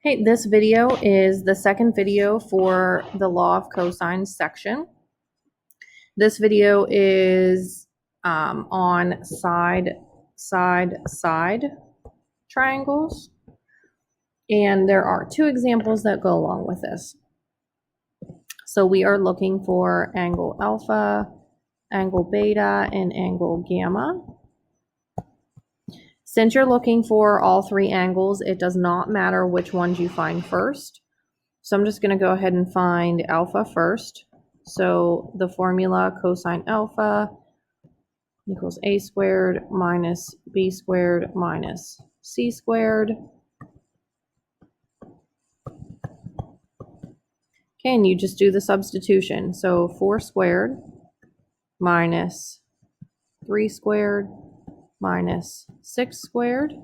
Hey, this video is the second video for the law of cosines section. This video is on side triangles. And there are two examples that go along with this. So we are looking for angle alpha, angle beta, and angle gamma. Since you're looking for all three angles, it does not matter which ones you find first. So I'm just going to go ahead and find alpha first. So the formula cosine alpha equals a squared minus b squared minus c squared. Okay, and you just do the substitution. So 4 squared minus 3 squared minus 6 squared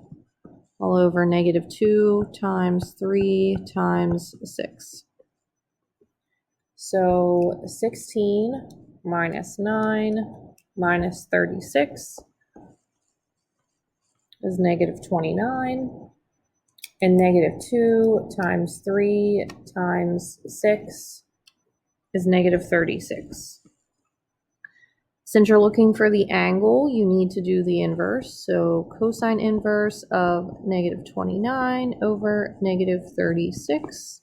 all over negative 2 times 3 times 6. So 16 minus 9 minus 36 is negative 29. And negative 2 times 3 times 6 is negative 36. Since you're looking for the angle, you need to do the inverse. So cosine inverse of negative 29 over negative 36.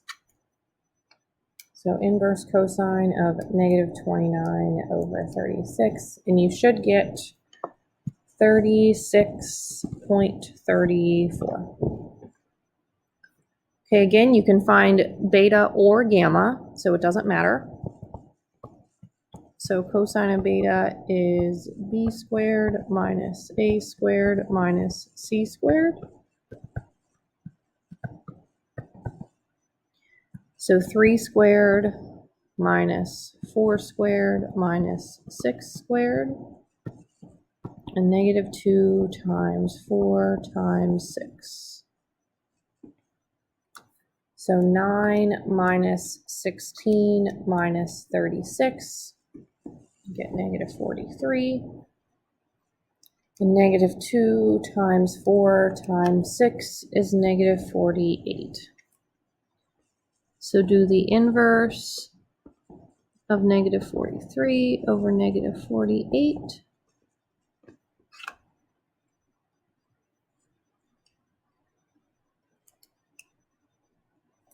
So inverse cosine of negative 29 over 36. And you should get 36.34. Okay, again, you can find beta or gamma, so it doesn't matter. So cosine of beta is b squared minus a squared minus c squared. So 3 squared minus 4 squared minus 6 squared. And negative 2 times 4 times 6. So 9 minus 16 minus 36. You get negative 43. And negative 2 times 4 times 6 is negative 48. So do the inverse of negative 43 over negative 48.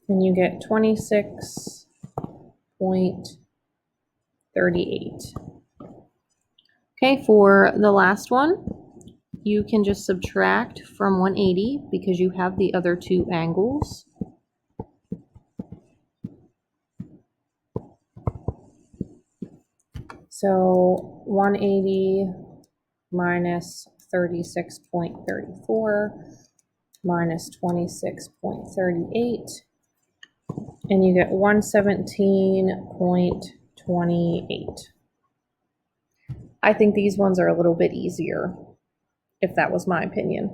And you get 26.38. Okay, for the last one, you can just subtract from 180 because you have the other two angles. So 180 minus 36.34 minus 26.38, and you get 117.28. I think these ones are a little bit easier, if that was my opinion.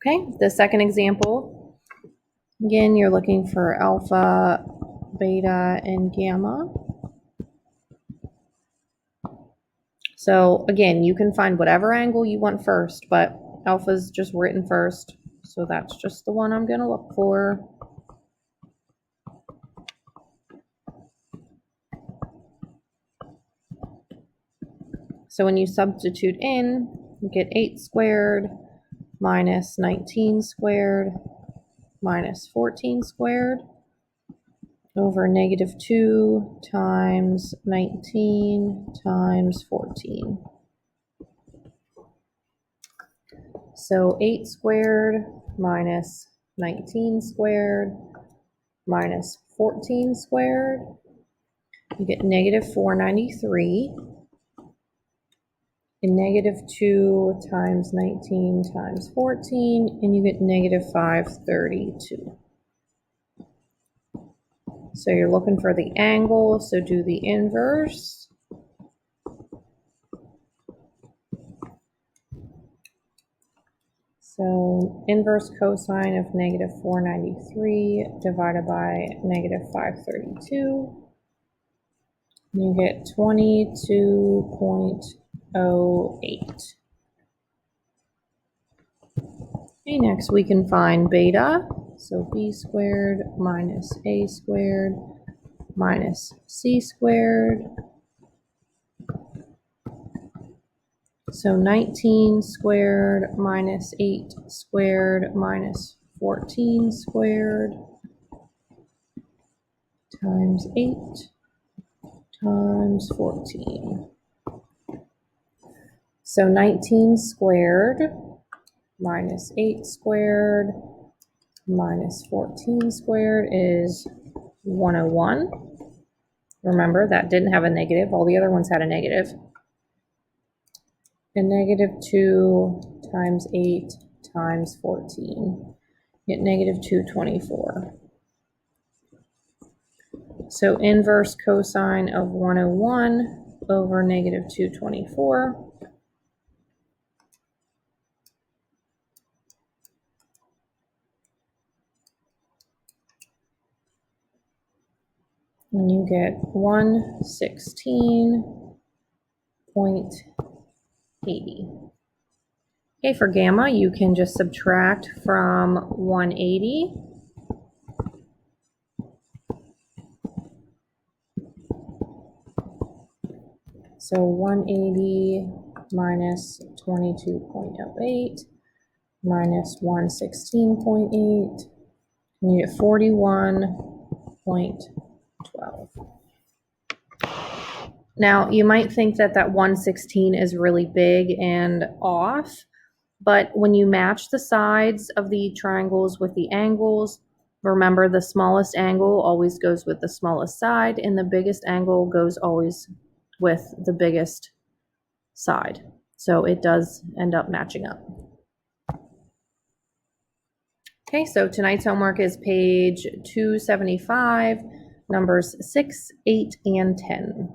Okay, the second example, again, you're looking for alpha, beta, and gamma. So again, you can find whatever angle you want first, but alpha is just written first. So that's just the one I'm going to look for. So when you substitute in, you get 8 squared minus 19 squared minus 14 squared over negative 2 times 19 times 14. So 8 squared minus 19 squared minus 14 squared, you get negative 493. And negative 2 times 19 times 14, and you get negative 532. So you're looking for the angle, so do the inverse. So inverse cosine of negative 493 divided by negative 532. You get 22.08. Okay, next we can find beta. So b squared minus a squared minus c squared. So 19 squared minus 8 squared minus 14 squared times 8 times 14. So 19 squared minus 8 squared minus 14 squared is 101. Remember, that didn't have a negative. All the other ones had a negative. And negative 2 times 8 times 14. Get negative 224. So inverse cosine of 101 over negative 224. And you get 116.80. Okay, for gamma, you can just subtract from 180. So 180 minus 22.08 minus 116.8, and you get 41.12. Now, you might think that that 116 is really big and off, but when you match the sides of the triangles with the angles, remember the smallest angle always goes with the smallest side, and the biggest angle goes always with the biggest side. So it does end up matching up. Okay, so tonight's homework is page 275, numbers 6, 8, and 10.